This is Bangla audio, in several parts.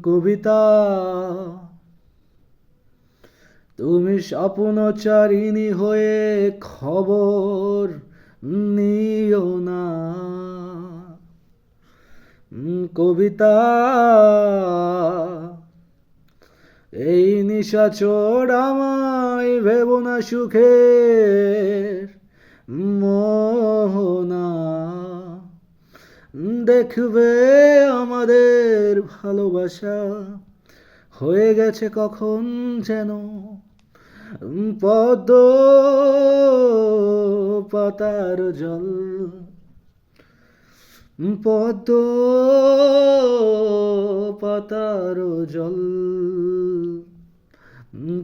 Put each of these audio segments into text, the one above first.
কবিতা, তুমি স্বপ্নচারিণী হয়ে খবর নিও না। কবিতা, এই নিশাচর আমায় ভেবো না সুখের মোহনা। দেখবে আমাদের ভালোবাসা হয়ে গেছে কখন যেন পদ্ম পাতার জল। পদ্ম পাতার জল।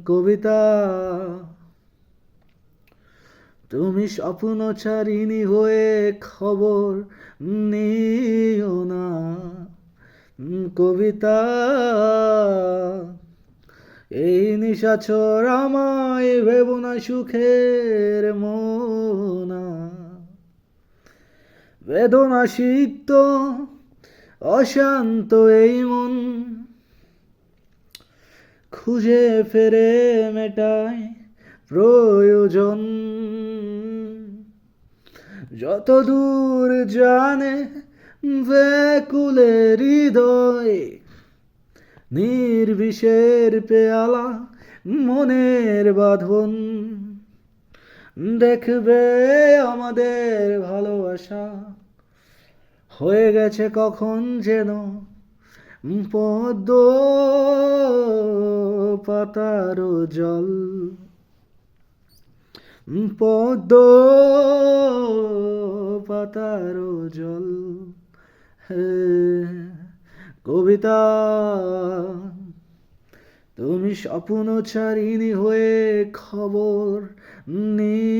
কবিতা, তুমি স্বপ্নচারিণী হয়ে খবর নিও না। কবিতা, এই নিশাচর আমায় ভেবো না সুখের মোনা। বেদনা সিক্ত অশান্ত এই মন খুঁজে ফেরে মেটায় প্রয়োজন। যত দূর জানে ব্যাকুলের হৃদয়, নির্বিষের পেয়ালা মনের বাঁধন। দেখবে আমাদের ভালোবাসা হয়ে গেছে কখন যেন পদ্ম পাতার জল। পদ্ম পাতার জল। হে কবিতা, তুমি স্বপ্নচারিণী হয়ে খবর নিও